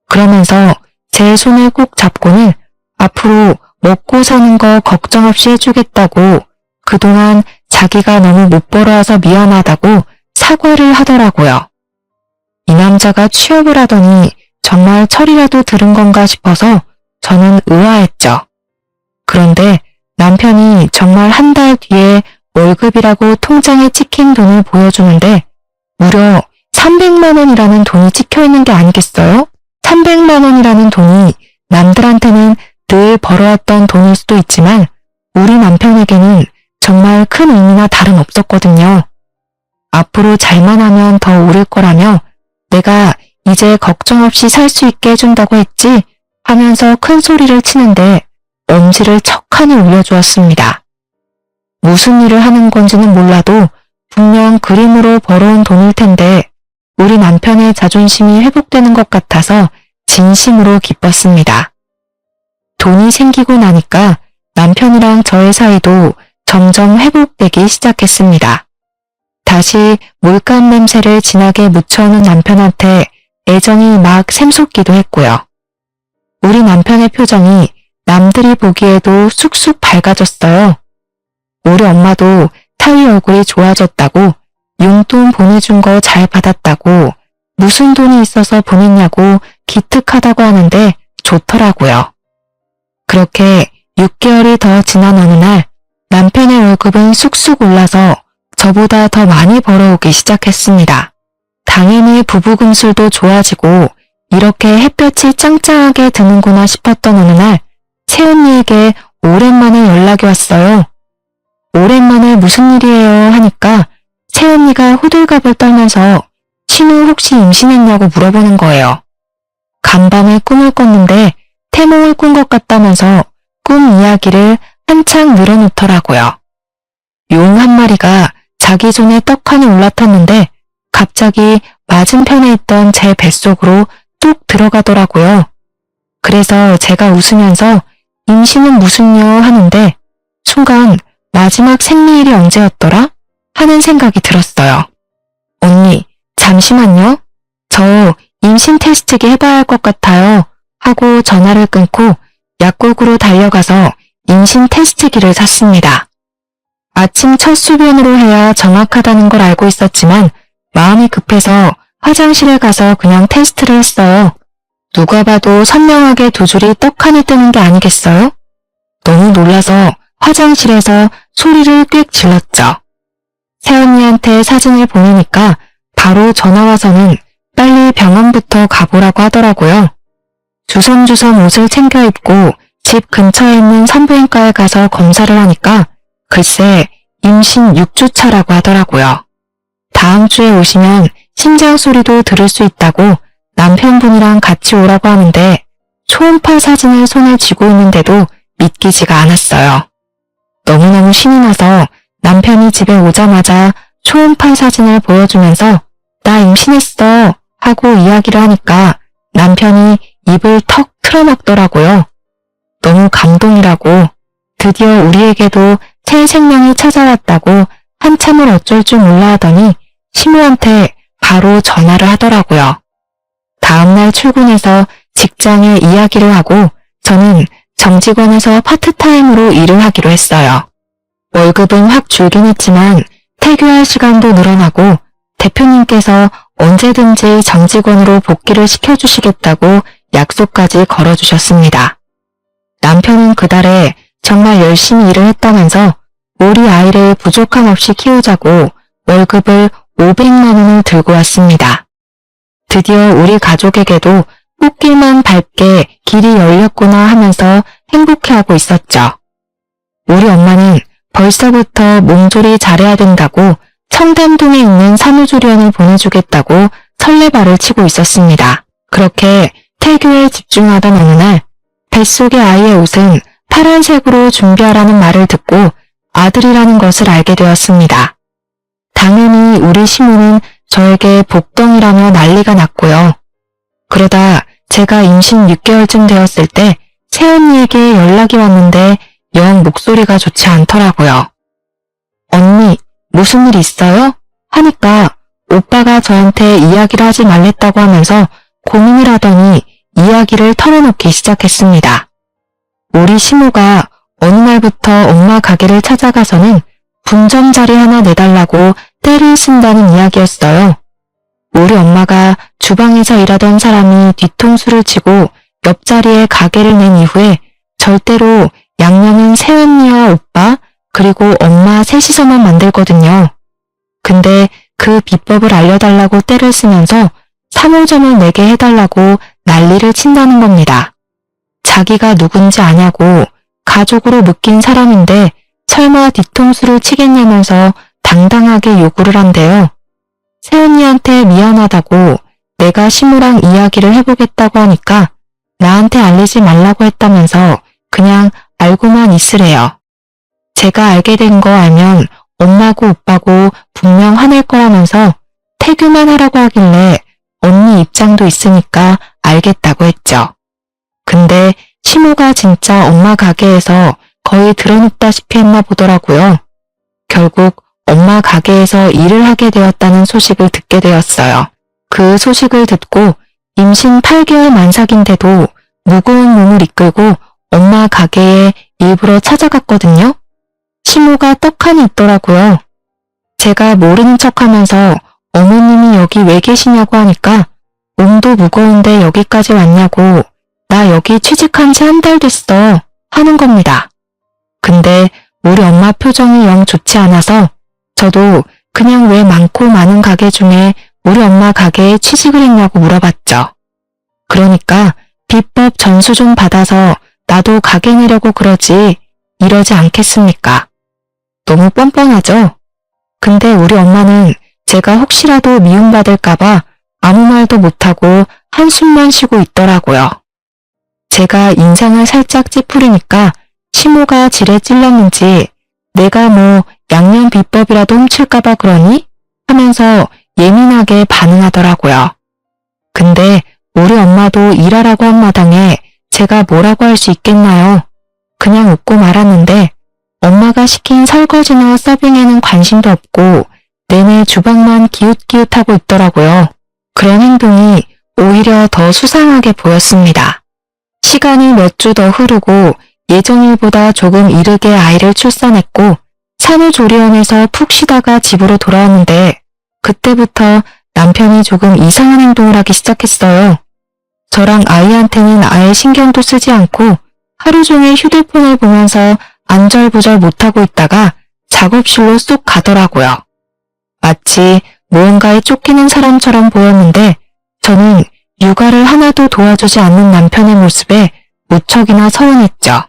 Speaker 1: 그러면서 제 손을 꼭 잡고는 앞으로 먹고 사는 거 걱정 없이 해주겠다고 그동안 자기가 너무 못 벌어와서 미안하다고 사과를 하더라고요. 이 남자가 취업을 하더니 정말 철이라도 들은 건가 싶어서 저는 의아했죠. 그런데 남편이 정말 한 달 뒤에 월급이라고 통장에 찍힌 돈을 보여주는데 무려 300만 원이라는 돈이 찍혀있는 게 아니겠어요? 300만 원이라는 돈이 남들한테는 늘 벌어왔던 돈일 수도 있지만 우리 남편에게는 정말 큰 의미나 다름없었거든요. 앞으로 잘만 하면 더 오를 거라며 내가 이제 걱정 없이 살 수 있게 해준다고 했지 하면서 큰 소리를 치는데 엄지를 척하니 올려주었습니다. 무슨 일을 하는 건지는 몰라도 분명 그림으로 벌어온 돈일 텐데 우리 남편의 자존심이 회복되는 것 같아서 진심으로 기뻤습니다. 돈이 생기고 나니까 남편이랑 저의 사이도 점점 회복되기 시작했습니다. 다시 물감 냄새를 진하게 묻혀오는 남편한테 애정이 막 샘솟기도 했고요. 우리 남편의 표정이 남들이 보기에도 쑥쑥 밝아졌어요. 우리 엄마도 타위 얼굴이 좋아졌다고 용돈 보내준 거 잘 받았다고 무슨 돈이 있어서 보냈냐고 기특하다고 하는데 좋더라고요. 그렇게 6개월이 더 지난 어느 날 남편의 월급은 쑥쑥 올라서 저보다 더 많이 벌어오기 시작했습니다. 당연히 부부금술도 좋아지고 이렇게 햇볕이 짱짱하게 드는구나 싶었던 어느 날 새언니에게 오랜만에 연락이 왔어요. 오랜만에 무슨 일이에요 하니까 새언니가 호들갑을 떨면서 신우 혹시 임신했냐고 물어보는 거예요. 간밤에 꿈을 꿨는데 태몽을 꾼 것 같다면서 꿈 이야기를 한창 늘어놓더라고요. 용 한 마리가 자기 손에 떡하니 올라탔는데 갑자기 맞은편에 있던 제 뱃속으로 뚝 들어가더라고요. 그래서 제가 웃으면서 임신은 무슨요 하는데 순간 마지막 생리일이 언제였더라? 하는 생각이 들었어요. 언니, 잠시만요. 저 임신 테스트기 해봐야 할 것 같아요. 하고 전화를 끊고 약국으로 달려가서 임신 테스트기를 샀습니다. 아침 첫 수변으로 해야 정확하다는 걸 알고 있었지만 마음이 급해서 화장실에 가서 그냥 테스트를 했어요. 누가 봐도 선명하게 두 줄이 떡하니 뜨는 게 아니겠어요? 너무 놀라서 화장실에서 소리를 꽥 질렀죠. 새언니한테 사진을 보내니까 바로 전화와서는 빨리 병원부터 가보라고 하더라고요. 주섬주섬 옷을 챙겨 입고 집 근처에 있는 산부인과에 가서 검사를 하니까 글쎄 임신 6주 차라고 하더라고요. 다음 주에 오시면 심장 소리도 들을 수 있다고 남편분이랑 같이 오라고 하는데 초음파 사진을 손에 쥐고 있는데도 믿기지가 않았어요. 너무너무 신이 나서 남편이 집에 오자마자 초음파 사진을 보여주면서 나 임신했어 하고 이야기를 하니까 남편이 입을 턱 틀어막더라고요. 너무 감동이라고 드디어 우리에게도 새 생명이 찾아왔다고 한참을 어쩔 줄 몰라 하더니 시모한테 바로 전화를 하더라고요. 다음날 출근해서 직장에 이야기를 하고 저는 정직원에서 파트타임으로 일을 하기로 했어요. 월급은 확 줄긴 했지만 퇴교할 시간도 늘어나고 대표님께서 언제든지 정직원으로 복귀를 시켜주시겠다고 약속까지 걸어주셨습니다. 남편은 그달에 정말 열심히 일을 했다면서 우리 아이를 부족함 없이 키우자고 월급을 500만 원을 들고 왔습니다. 드디어 우리 가족에게도 꽃길만 밟게 길이 열렸구나 하면서 행복해하고 있었죠. 우리 엄마는 벌써부터 몸조리 잘해야 된다고 청담동에 있는 산후조리원을 보내주겠다고 설레발을 치고 있었습니다. 그렇게 태교에 집중하던 어느 날 뱃속의 아이의 옷은 파란색으로 준비하라는 말을 듣고 아들이라는 것을 알게 되었습니다. 당연히 우리 시모는 저에게 복덩이라며 난리가 났고요. 그러다 제가 임신 6개월쯤 되었을 때 새언니에게 연락이 왔는데 영 목소리가 좋지 않더라고요. 언니, 무슨 일 있어요? 하니까 오빠가 저한테 이야기를 하지 말랬다고 하면서 고민을 하더니 이야기를 털어놓기 시작했습니다. 우리 시모가 어느 날부터 엄마 가게를 찾아가서는 분점자리 하나 내달라고 떼를 쓴다는 이야기였어요. 우리 엄마가 주방에서 일하던 사람이 뒤통수를 치고 옆자리에 가게를 낸 이후에 절대로 양념은 새언니와 오빠 그리고 엄마 셋이서만 만들거든요. 근데 그 비법을 알려달라고 떼를 쓰면서 3호점을 내게 해달라고 난리를 친다는 겁니다. 자기가 누군지 아냐고 가족으로 묶인 사람인데 설마 뒤통수를 치겠냐면서 당당하게 요구를 한대요. 새언니한테 미안하다고 내가 시모랑 이야기를 해보겠다고 하니까 나한테 알리지 말라고 했다면서 그냥 알고만 있으래요. 제가 알게 된 거 알면 엄마고 오빠고 분명 화낼 거라면서 태교만 하라고 하길래 언니 입장도 있으니까 알겠다고 했죠. 근데 시모가 진짜 엄마 가게에서 거의 드러눕다시피 했나 보더라고요. 결국 엄마 가게에서 일을 하게 되었다는 소식을 듣게 되었어요. 그 소식을 듣고 임신 8개월 만삭인데도 무거운 몸을 이끌고 엄마 가게에 일부러 찾아갔거든요. 시모가 떡하니 있더라고요. 제가 모르는 척하면서 어머님이 여기 왜 계시냐고 하니까 몸도 무거운데 여기까지 왔냐고 나 여기 취직한 지 한 달 됐어 하는 겁니다. 근데 우리 엄마 표정이 영 좋지 않아서 저도 그냥 왜 많고 많은 가게 중에 우리 엄마 가게에 취직을 했냐고 물어봤죠. 그러니까 비법 전수 좀 받아서 나도 가게 내려고 그러지 이러지 않겠습니까? 너무 뻔뻔하죠? 근데 우리 엄마는 제가 혹시라도 미움받을까봐 아무 말도 못하고 한숨만 쉬고 있더라고요. 제가 인상을 살짝 찌푸리니까 시모가 지레 찔렀는지 내가 뭐 양념 비법이라도 훔칠까봐 그러니? 하면서 예민하게 반응하더라고요. 근데 우리 엄마도 일하라고 한 마당에 제가 뭐라고 할 수 있겠나요? 그냥 웃고 말았는데 엄마가 시킨 설거지나 서빙에는 관심도 없고 내내 주방만 기웃기웃하고 있더라고요. 그런 행동이 오히려 더 수상하게 보였습니다. 시간이 몇 주 더 흐르고 예정일보다 조금 이르게 아이를 출산했고 산후조리원에서 푹 쉬다가 집으로 돌아왔는데 그때부터 남편이 조금 이상한 행동을 하기 시작했어요. 저랑 아이한테는 아예 신경도 쓰지 않고 하루 종일 휴대폰을 보면서 안절부절 못하고 있다가 작업실로 쏙 가더라고요. 마치 무언가에 쫓기는 사람처럼 보였는데 저는 육아를 하나도 도와주지 않는 남편의 모습에 무척이나 서운했죠.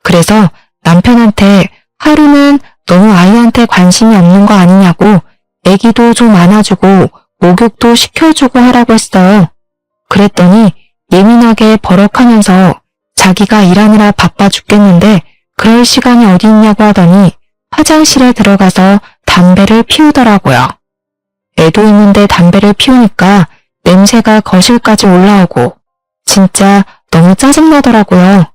Speaker 1: 그래서 남편한테 하루는 너무 아이한테 관심이 없는 거 아니냐고 애기도 좀 안아주고 목욕도 시켜주고 하라고 했어요. 그랬더니 예민하게 버럭하면서 자기가 일하느라 바빠 죽겠는데 그럴 시간이 어디 있냐고 하더니 화장실에 들어가서 담배를 피우더라고요. 애도 있는데 담배를 피우니까 냄새가 거실까지 올라오고 진짜 너무 짜증나더라고요.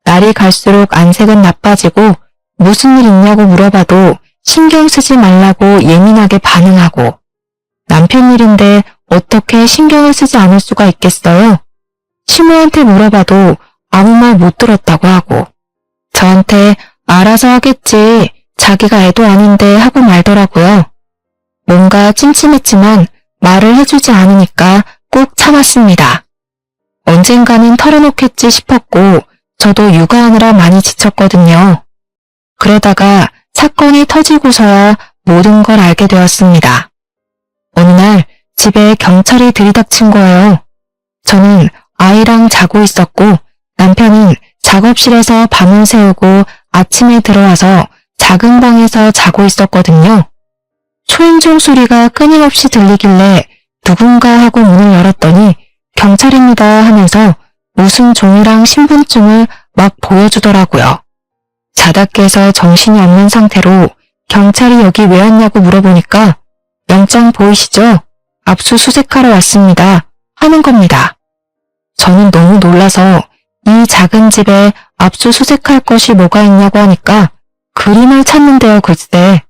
Speaker 1: 날이 갈수록 안색은 나빠지고 무슨 일 있냐고 물어봐도 신경 쓰지 말라고 예민하게 반응하고 남편 일인데 어떻게 신경을 쓰지 않을 수가 있겠어요? 시모한테 물어봐도 아무 말 못 들었다고 하고 저한테 알아서 하겠지 자기가 애도 아닌데 하고 말더라고요. 뭔가 찜찜했지만 말을 해주지 않으니까 꾹 참았습니다. 언젠가는 털어놓겠지 싶었고 저도 육아하느라 많이 지쳤거든요. 그러다가 사건이 터지고서야 모든 걸 알게 되었습니다. 어느 날 집에 경찰이 들이닥친 거예요. 저는 아이랑 자고 있었고 남편은 작업실에서 밤을 새우고 아침에 들어와서 작은 방에서 자고 있었거든요. 초인종 소리가 끊임없이 들리길래 누군가 하고 문을 열었더니 경찰입니다 하면서 무슨 종이랑 신분증을 막 보여주더라고요. 자다 깨서 정신이 없는 상태로 경찰이 여기 왜 왔냐고 물어보니까 영장 보이시죠? 압수수색하러 왔습니다. 하는 겁니다. 저는 너무 놀라서 이 작은 집에 압수수색할 것이 뭐가 있냐고 하니까 그림을 찾는데요 글쎄.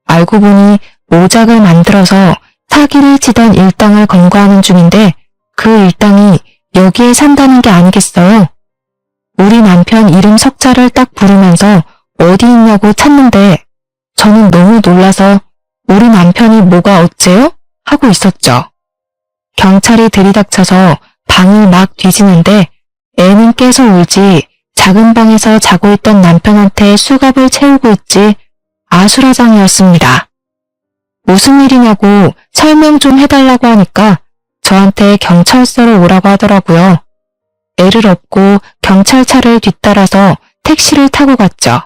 Speaker 1: 알고 보니 모작을 만들어서 사기를 치던 일당을 검거하는 중인데 그 일당이 여기에 산다는 게 아니겠어요? 우리 남편 이름 석자를 딱 부르면서 어디 있냐고 찾는데 저는 너무 놀라서 우리 남편이 뭐가 어째요? 하고 있었죠. 경찰이 들이닥쳐서 방을 막 뒤지는데 애는 깨서 울지 작은 방에서 자고 있던 남편한테 수갑을 채우고 있지 아수라장이었습니다. 무슨 일이냐고 설명 좀 해달라고 하니까 저한테 경찰서로 오라고 하더라고요. 애를 업고 경찰차를 뒤따라서 택시를 타고 갔죠.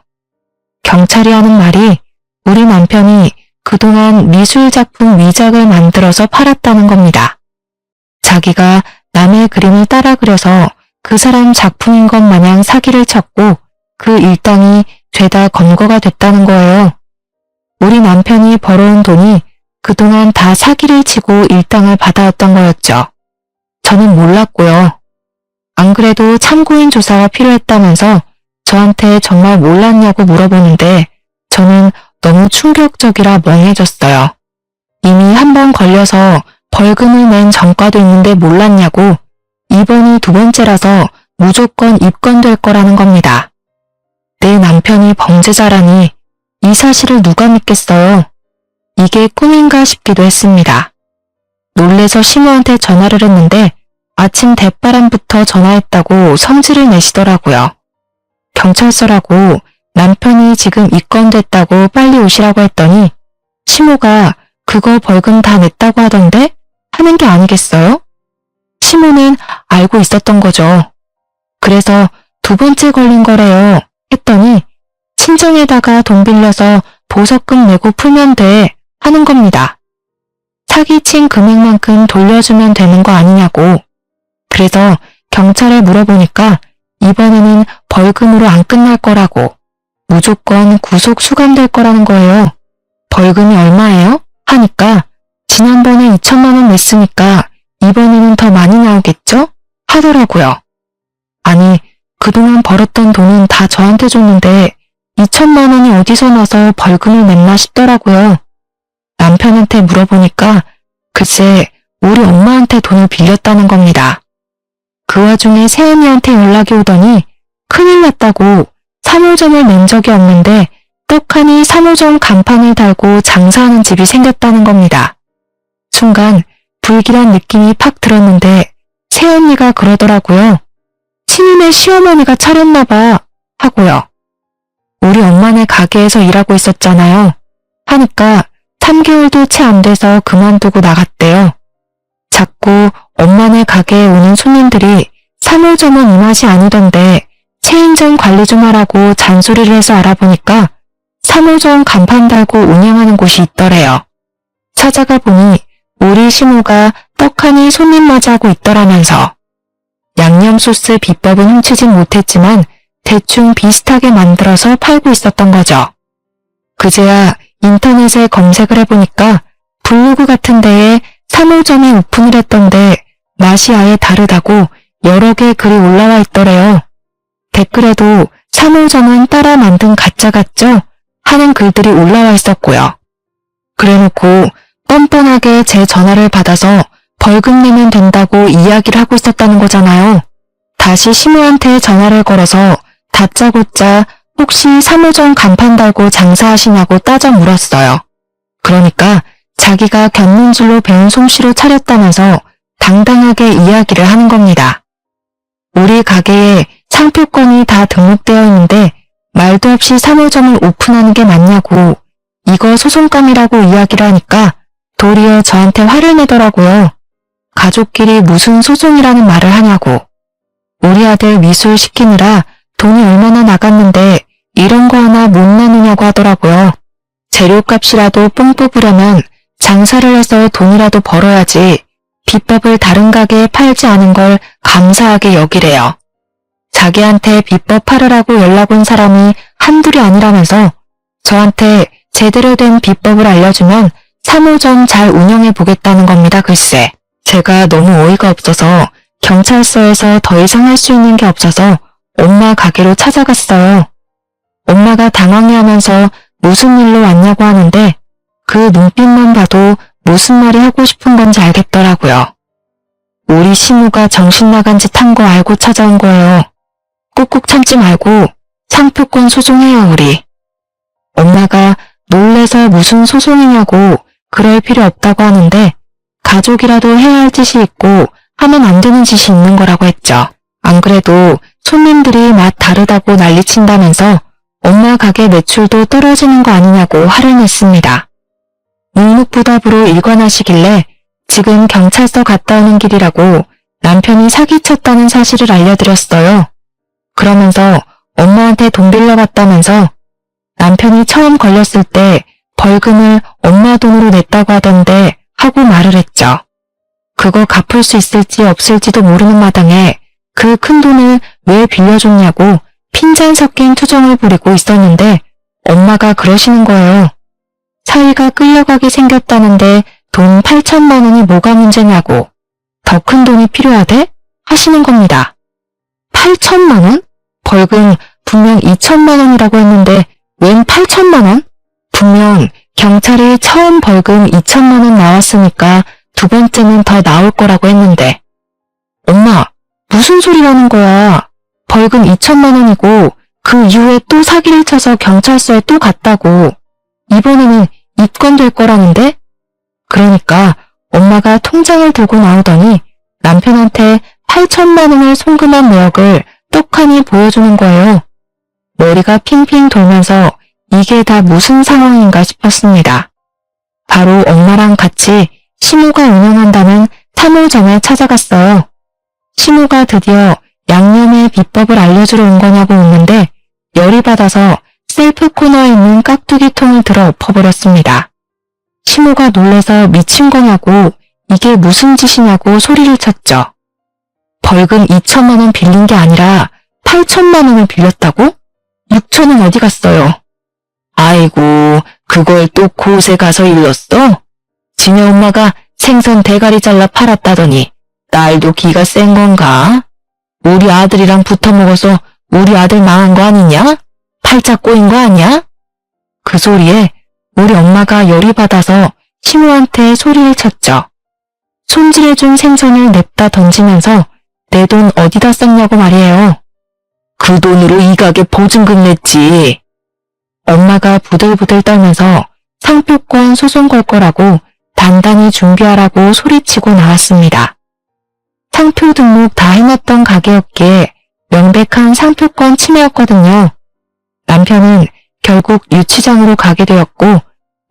Speaker 1: 경찰이 하는 말이 우리 남편이 그동안 미술작품 위작을 만들어서 팔았다는 겁니다. 자기가 남의 그림을 따라 그려서 그 사람 작품인 것 마냥 사기를 쳤고 그 일당이 죄다 검거가 됐다는 거예요. 우리 남편이 벌어온 돈이 그동안 다 사기를 치고 일당을 받아왔던 거였죠. 저는 몰랐고요. 안 그래도 참고인 조사가 필요했다면서 저한테 정말 몰랐냐고 물어보는데 저는 너무 충격적이라 멍해졌어요. 이미 한 번 걸려서 벌금을 낸 전과도 있는데 몰랐냐고 이번이 두 번째라서 무조건 입건될 거라는 겁니다. 내 남편이 범죄자라니 이 사실을 누가 믿겠어요? 이게 꿈인가 싶기도 했습니다. 놀래서 시모한테 전화를 했는데 아침 대바람부터 전화했다고 성질을 내시더라고요. 경찰서라고 남편이 지금 입건됐다고 빨리 오시라고 했더니 시모가 그거 벌금 다 냈다고 하던데 하는 게 아니겠어요? 시모는 알고 있었던 거죠. 그래서 두 번째 걸린 거래요 했더니 친정에다가 돈 빌려서 보석금 내고 풀면 돼 하는 겁니다. 사기친 금액만큼 돌려주면 되는 거 아니냐고. 그래서 경찰에 물어보니까 이번에는 벌금으로 안 끝날 거라고 무조건 구속 수감될 거라는 거예요. 벌금이 얼마예요? 하니까 지난번에 2천만 원 냈으니까 이번에는 더 많이 나오겠죠? 하더라고요. 아니 그동안 벌었던 돈은 다 저한테 줬는데 2천만 원이 어디서 나서 벌금을 냈나 싶더라고요. 남편한테 물어보니까 글쎄 우리 엄마한테 돈을 빌렸다는 겁니다. 그 와중에 새언니한테 연락이 오더니 큰일 났다고 3호점을 낸 적이 없는데 떡하니 3호점 간판을 달고 장사하는 집이 생겼다는 겁니다. 순간 불길한 느낌이 팍 들었는데 새언니가 그러더라고요. 친인의 시어머니가 차렸나 봐 하고요. 우리 엄마네 가게에서 일하고 있었잖아요. 하니까 3개월도 채 안 돼서 그만두고 나갔대요. 자꾸 엄마네 가게에 오는 손님들이 3호점은 이 맛이 아니던데 체인점 관리 좀 하라고 잔소리를 해서 알아보니까 3호점 간판 달고 운영하는 곳이 있더래요. 찾아가 보니 우리 시모가 떡하니 손님 맞이하고 있더라면서. 양념 소스 비법은 훔치진 못했지만 대충 비슷하게 만들어서 팔고 있었던 거죠. 그제야 인터넷에 검색을 해보니까 블로그 같은 데에 3호점이 오픈을 했던데 맛이 아예 다르다고 여러 개 글이 올라와 있더래요. 댓글에도 3호점은 따라 만든 가짜 같죠? 하는 글들이 올라와 있었고요. 그래놓고 뻔뻔하게 제 전화를 받아서 벌금 내면 된다고 이야기를 하고 있었다는 거잖아요. 다시 시모한테 전화를 걸어서 다짜고짜 혹시 3호점 간판 달고 장사하시냐고 따져 물었어요. 그러니까 자기가 견눈질로 배운 솜씨로 차렸다면서 당당하게 이야기를 하는 겁니다. 우리 가게에 상표권이 다 등록되어 있는데 말도 없이 3호점을 오픈하는 게 맞냐고 이거 소송감이라고 이야기를 하니까 도리어 저한테 화를 내더라고요. 가족끼리 무슨 소송이라는 말을 하냐고. 우리 아들 미술 시키느라 돈이 얼마나 나갔는데 이런 거 하나 못 나누냐고 하더라고요. 재료값이라도 뽕 뽑으려면 장사를 해서 돈이라도 벌어야지 비법을 다른 가게에 팔지 않은 걸 감사하게 여기래요. 자기한테 비법 팔으라고 연락 온 사람이 한둘이 아니라면서 저한테 제대로 된 비법을 알려주면 3호점 잘 운영해 보겠다는 겁니다. 글쎄. 제가 너무 어이가 없어서 경찰서에서 더 이상 할 수 있는 게 없어서 엄마 가게로 찾아갔어요. 엄마가 당황해하면서 무슨 일로 왔냐고 하는데 그 눈빛만 봐도 무슨 말이 하고 싶은 건지 알겠더라고요. 우리 시무가 정신 나간 짓 한 거 알고 찾아온 거예요. 꾹꾹 참지 말고 상표권 소송해요 우리. 엄마가 놀래서 무슨 소송이냐고 그럴 필요 없다고 하는데 가족이라도 해야 할 짓이 있고 하면 안 되는 짓이 있는 거라고 했죠. 안 그래도 손님들이 맛 다르다고 난리친다면서 엄마 가게 매출도 떨어지는 거 아니냐고 화를 냈습니다. 묵묵부답으로 일관하시길래 지금 경찰서 갔다 오는 길이라고 남편이 사기쳤다는 사실을 알려드렸어요. 그러면서 엄마한테 돈 빌려갔다면서 남편이 처음 걸렸을 때 벌금을 엄마 돈으로 냈다고 하던데 하고 말을 했죠. 그거 갚을 수 있을지 없을지도 모르는 마당에 그 큰 돈을 왜 빌려줬냐고 핀잔 섞인 투정을 부리고 있었는데 엄마가 그러시는 거예요. 사위가 끌려가게 생겼다는데 돈 8천만 원이 뭐가 문제냐고 더 큰 돈이 필요하대? 하시는 겁니다. 8천만 원? 벌금 분명 2천만 원이라고 했는데 웬 8천만 원? 분명 경찰이 처음 벌금 2천만 원 나왔으니까 두 번째는 더 나올 거라고 했는데. 엄마, 무슨 소리라는 거야. 벌금 2천만 원이고 그 이후에 또 사기를 쳐서 경찰서에 또 갔다고. 이번에는 입건될 거라는데? 그러니까 엄마가 통장을 들고 나오더니 남편한테 8천만 원을 송금한 내역을 떡하니 보여주는 거예요. 머리가 핑핑 돌면서 이게 다 무슨 상황인가 싶었습니다. 바로 엄마랑 같이 시모가 운영한다는 3호점에 찾아갔어요. 시모가 드디어 양념의 비법을 알려주러 온 거냐고 묻는데 열이 받아서 셀프 코너에 있는 깍두기 통을 들어 엎어버렸습니다. 시모가 놀래서 미친 거냐고 이게 무슨 짓이냐고 소리를 쳤죠. 벌금 2천만 원 빌린 게 아니라 8천만 원을 빌렸다고? 6천은 어디 갔어요? 아이고, 그걸 또 곳에 가서 일렀어? 지네 엄마가 생선 대가리 잘라 팔았다더니 딸도 기가 센 건가? 우리 아들이랑 붙어 먹어서 우리 아들 망한 거 아니냐? 팔자 꼬인 거 아니야? 그 소리에 우리 엄마가 열이 받아서 시모한테 소리를 쳤죠. 손질해준 생선을 냅다 던지면서 내 돈 어디다 썼냐고 말이에요. 그 돈으로 이 가게 보증금 냈지. 엄마가 부들부들 떨면서 상표권 소송 걸 거라고 단단히 준비하라고 소리치고 나왔습니다. 상표 등록 다 해놨던 가게였기에 명백한 상표권 침해였거든요. 남편은 결국 유치장으로 가게 되었고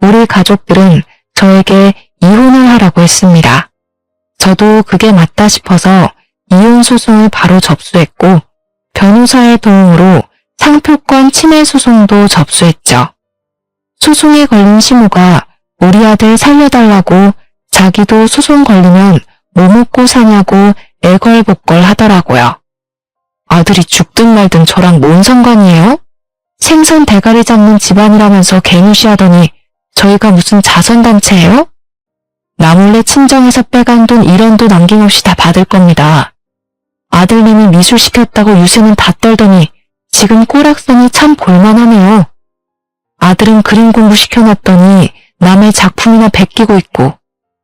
Speaker 1: 우리 가족들은 저에게 이혼을 하라고 했습니다. 저도 그게 맞다 싶어서 이혼 소송을 바로 접수했고 변호사의 도움으로 상표권 침해 소송도 접수했죠. 소송에 걸린 시모가 우리 아들 살려달라고 자기도 소송 걸리면 뭐 먹고 사냐고 애걸복걸 하더라고요. 아들이 죽든 말든 저랑 뭔 상관이에요? 생선 대가리 잡는 집안이라면서 개무시하더니 저희가 무슨 자선단체예요? 나 몰래 친정에서 빼간 돈 1원도 남김없이 다 받을 겁니다. 아들님이 미술 시켰다고 유세는 다 떨더니 지금 꼬락서니 참 볼만하네요. 아들은 그림 공부 시켜놨더니 남의 작품이나 베끼고 있고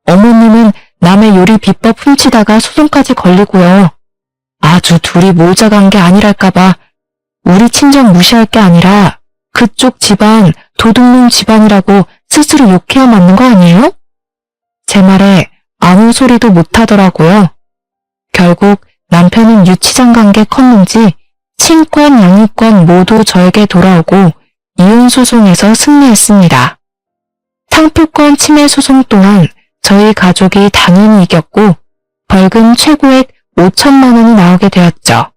Speaker 1: 어머님은 남의 요리 비법 훔치다가 소송까지 걸리고요. 아주 둘이 모자간 게 아니랄까봐 우리 친정 무시할 게 아니라 그쪽 집안 도둑놈 집안이라고 스스로 욕해야 맞는 거 아니에요? 제 말에 아무 소리도 못하더라고요. 결국 남편은 유치장 간 게 컸는지 친권, 양육권 모두 저에게 돌아오고 이혼소송에서 승리했습니다. 상표권 침해 소송 또한 저희 가족이 당연히 이겼고 벌금 최고액 5천만 원이 나오게 되었죠.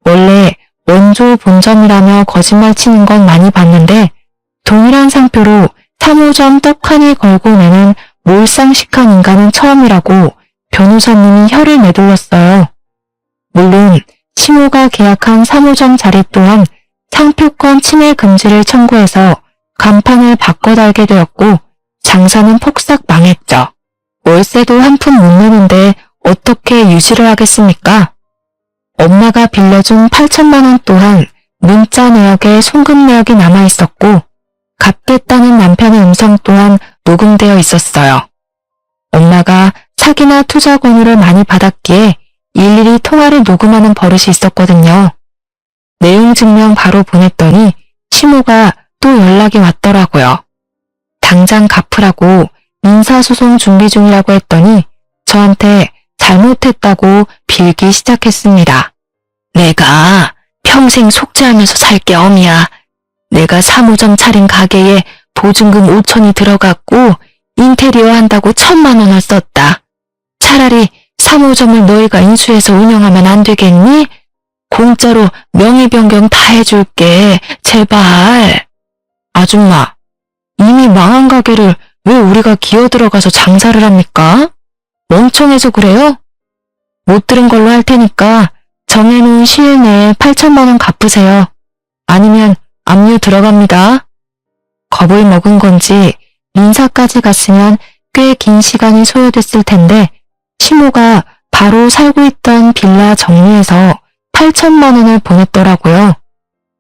Speaker 1: 원래 원조 본점이라며 거짓말 치는 건 많이 봤는데 동일한 상표로 3호점 떡하니 걸고 내는 몰상식한 인간은 처음이라고 변호사님이 혀를 내둘렀어요. 물론 시모가 계약한 3호점 자리 또한 상표권 침해 금지를 청구해서 간판을 바꿔 달게 되었고 장사는 폭삭 망했죠. 월세도 한 푼 못 내는데 어떻게 유지를 하겠습니까? 엄마가 빌려준 8천만 원 또한 문자 내역에 송금 내역이 남아있었고 갚겠다는 남편의 음성 또한 녹음되어 있었어요. 엄마가 사기나 투자 권유를 많이 받았기에 일일이 통화를 녹음하는 버릇이 있었거든요. 내용 증명 바로 보냈더니 시모가 또 연락이 왔더라고요. 당장 갚으라고 민사소송 준비 중이라고 했더니 저한테 잘못했다고 빌기 시작했습니다. 내가 평생 속죄하면서 살 게 엄이야. 내가 3호점 차린 가게에 보증금 5천이 들어갔고 인테리어 한다고 1,000만 원을 썼다. 차라리 3호점을 너희가 인수해서 운영하면 안 되겠니? 공짜로 명의 변경 다 해줄게. 제발. 아줌마, 이미 망한 가게를 왜 우리가 기어들어가서 장사를 합니까? 멍청해서 그래요? 못 들은 걸로 할 테니까 정해놓은 시일 내에 8천만 원 갚으세요. 아니면 압류 들어갑니다. 겁을 먹은 건지 민사까지 갔으면 꽤 긴 시간이 소요됐을 텐데 시모가 바로 살고 있던 빌라 정리해서 8천만 원을 보냈더라고요.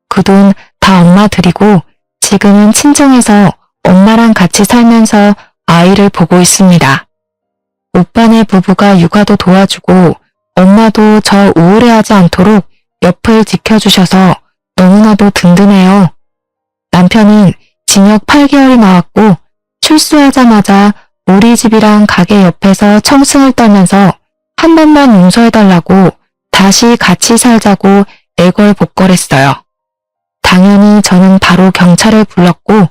Speaker 1: 그 돈 다 엄마 드리고 지금은 친정에서 엄마랑 같이 살면서 아이를 보고 있습니다. 오빠네 부부가 육아도 도와주고 엄마도 저 우울해하지 않도록 옆을 지켜주셔서 너무나도 든든해요. 남편은 징역 8개월이 나왔고 출소하자마자 우리 집이랑 가게 옆에서 청승을 떨면서 한 번만 용서해달라고 다시 같이 살자고 애걸복걸했어요. 당연히 저는 바로 경찰을 불렀고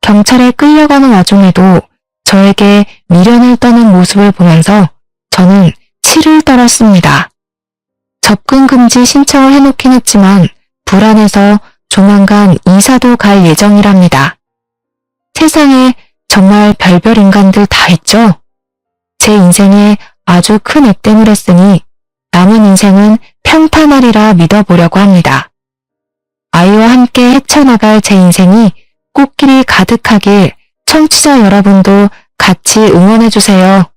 Speaker 1: 경찰에 끌려가는 와중에도 저에게 미련을 떠는 모습을 보면서 저는 치를 떨었습니다. 접근 금지 신청을 해놓긴 했지만 불안해서 조만간 이사도 갈 예정이랍니다. 세상에 정말 별별 인간들 다 있죠? 제 인생에 아주 큰 액땜을 했으니 남은 인생은 평탄하리라 믿어보려고 합니다. 아이와 함께 헤쳐나갈 제 인생이 꽃길이 가득하길 청취자 여러분도 같이 응원해주세요.